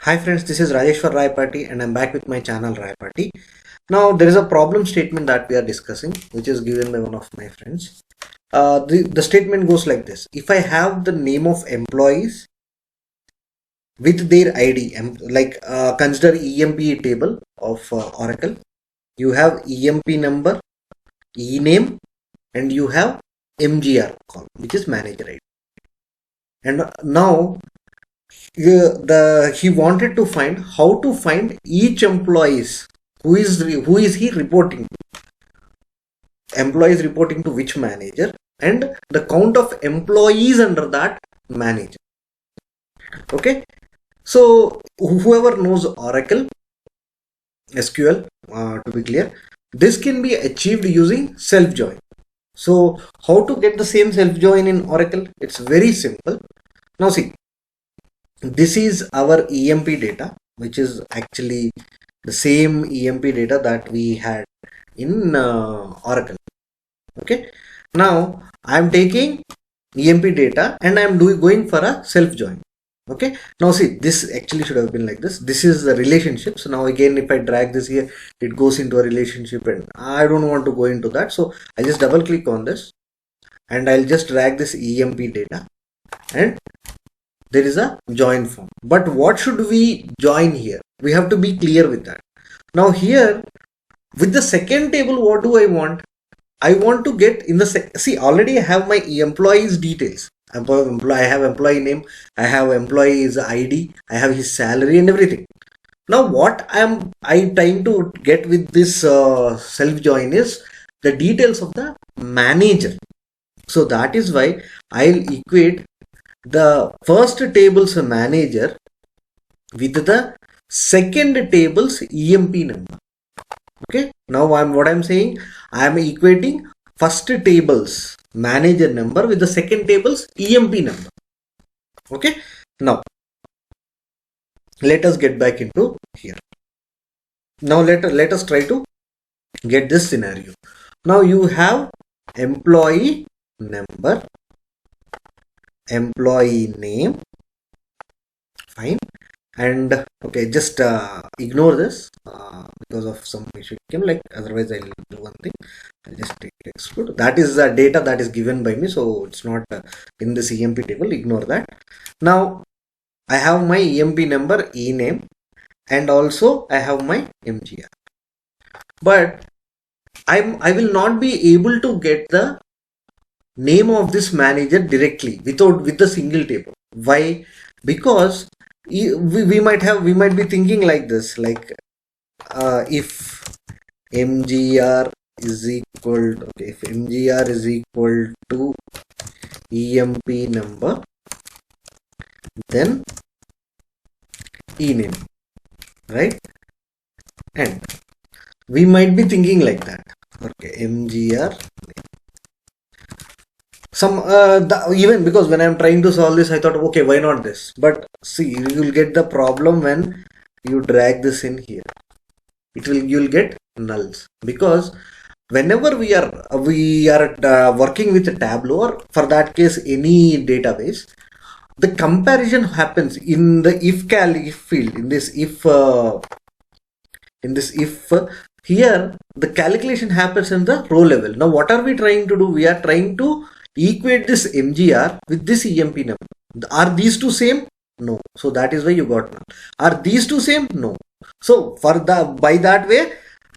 Hi friends, this is Rajeshwar Raipati and I'm back with my channel Raipati. Now there is a problem statement that we are discussing which is given by one of my friends. The statement goes like this. If I have the name of employees with their ID, consider EMP table of Oracle. You have EMP number, E-name and you have MGR column which is manager ID. And now he wanted to find how to find each employees who is he reporting to, employees reporting to which manager, and the count of employees under that manager. Okay, so whoever knows Oracle SQL, to be clear, this can be achieved using self join. So how to get the same self join in Oracle? It's very simple. Now see, this is our EMP data, which is actually the same EMP data that we had in Oracle. Okay, now I'm taking EMP data and I'm going for a self join. Okay, now see, this actually should have been like this. This is the relationship. So now again, if I drag this here, it goes into a relationship and I don't want to go into that. So I just double click on this and I'll just drag this EMP data and there is a join form. But what should we join here? We have to be clear with that. Now here with the second table, what do I want? I want to get in the see, already I have my employees details. I have employee name, I have employee's ID, I have his salary and everything. Now what I trying to get with this self join is the details of the manager. So that is why I'll equate the first table's manager with the second table's EMP number. Okay, now what I'm saying, I am equating first table's manager number with the second table's EMP number. Okay, now let us get back into here. Now let us try to get this scenario. Now you have employee number, employee name, fine, and okay, just ignore this because of some issue, like otherwise I'll do one thing, I'll just take exclude. That is the data that is given by me, so it's not in this EMP table, ignore that. Now I have my EMP number, E name, and also I have my MGR, but I will not be able to get the name of this manager directly with the single table. Why? Because we might be thinking like this, like if MGR is equal to, okay, if MGR is equal to EMP number, then E name, right? And we might be thinking like that. Okay, MGR. Even because when I'm trying to solve this, I thought, okay, why not this? But see, you will get the problem when you drag this in here. You'll get nulls, because whenever we are working with a Tableau, or for that case any database, the comparison happens in the if field, in this if here the calculation happens in the row level. Now what are we trying to do? We are trying to equate this MGR with this EMP number. Are these two same? No. So that is why you got none. Are these two same? No. So by that way,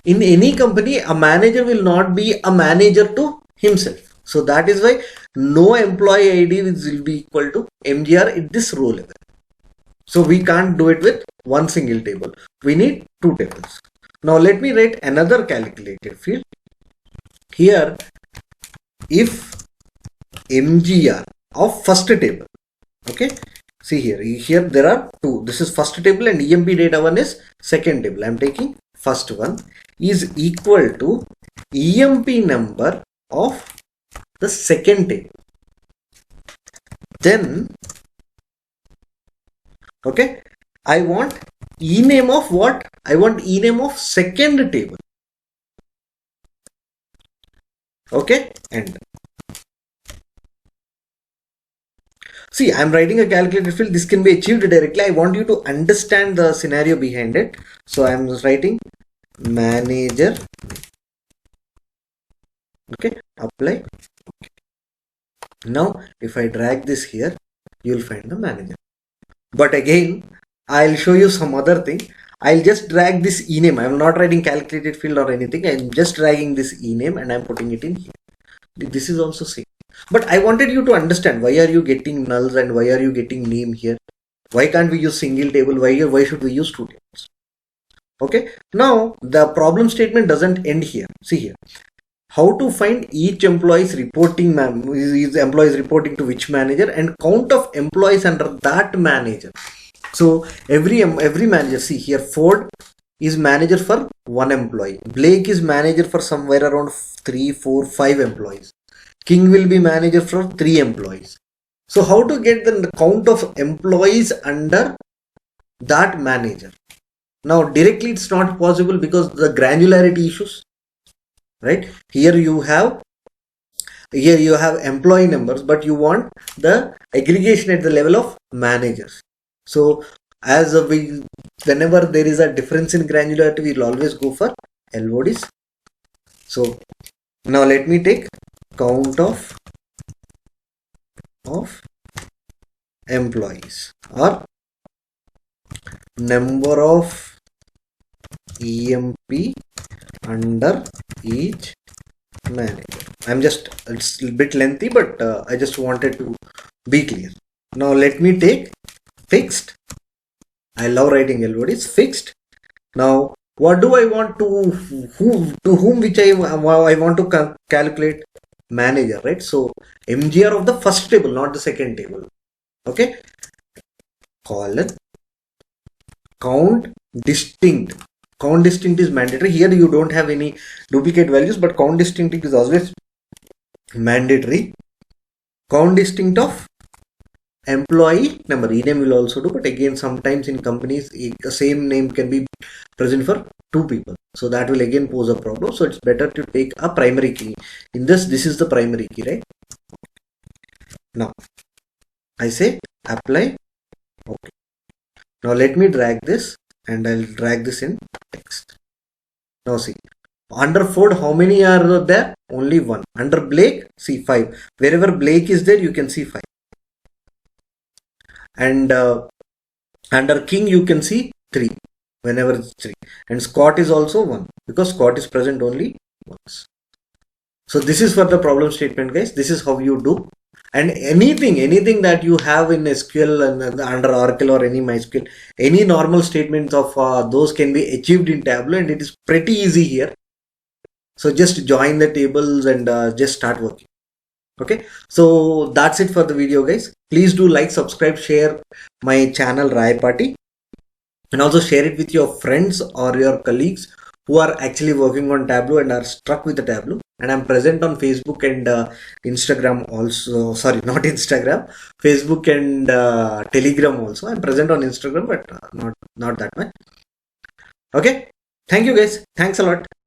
in any company, a manager will not be a manager to himself. So that is why no employee ID will be equal to MGR at this row level. So we can't do it with one single table. We need two tables. Now let me write another calculated field. Here, if MGR of first table, okay, see here there are two. This is first table and EMP data one is second table. I'm taking first one is equal to EMP number of the second table. Then, okay, I want E name of what? I want E name of second table. Okay, and See, I'm writing a calculated field. This can be achieved directly. I want you to understand the scenario behind it. So I'm writing manager. Okay, apply. Okay. Now if I drag this here, you'll find the manager. But again, I'll show you some other thing. I'll just drag this ename. I'm not writing calculated field or anything. I'm just dragging this ename and I'm putting it in here. This is also same. But I wanted you to understand, why are you getting nulls and why are you getting name here? Why can't we use single table? Why should we use two tables? Okay. Now the problem statement doesn't end here. See here. How to find each employee's reporting employees reporting to which manager and count of employees under that manager. So every manager, see here, Ford is manager for one employee. Blake is manager for somewhere around 3, 4, 5 employees. King will be manager for 3 employees. So how to get the count of employees under that manager? Now directly it's not possible because the granularity issues, right? Here you have employee numbers, but you want the aggregation at the level of managers. So as whenever there is a difference in granularity, we will always go for LODs. So now let me take count of employees or number of EMP under each manager. It's a bit lengthy, but I just wanted to be clear. Now let me take fixed. I love writing LODs. Fixed. Now what do I want to whom which I want to calculate? Manager, right? So MGR of the first table, not the second table. Okay. Colon count distinct. Count distinct is mandatory. Here you don't have any duplicate values, but count distinct is always mandatory. Count distinct of employee number. Ename will also do, but again sometimes in companies the same name can be present for 2 people, so that will again pose a problem. So it's better to take a primary key. In this is the primary key, right? Now I say apply. Okay. Now let me drag this and I'll drag this in text. Now see, under Ford, how many are there? Only 1. Under Blake, see 5. Wherever Blake is there, you can see 5. And under King, you can see 3. Whenever it's 3. And Scott is also 1 because Scott is present only once. So this is for the problem statement, guys. This is how you do. And anything that you have in SQL and under Oracle or any MySQL, any normal statements of those can be achieved in Tableau, and it is pretty easy here. So just join the tables and just start working. Okay, so that's it for the video, guys. Please do like, subscribe, share my channel Rayapati, and also share it with your friends or your colleagues who are actually working on Tableau and are struck with the Tableau. And I'm present on Facebook and Instagram also. Sorry, not Instagram, Facebook and Telegram also. I'm present on Instagram, but not that much. Okay, thank you, guys. Thanks a lot.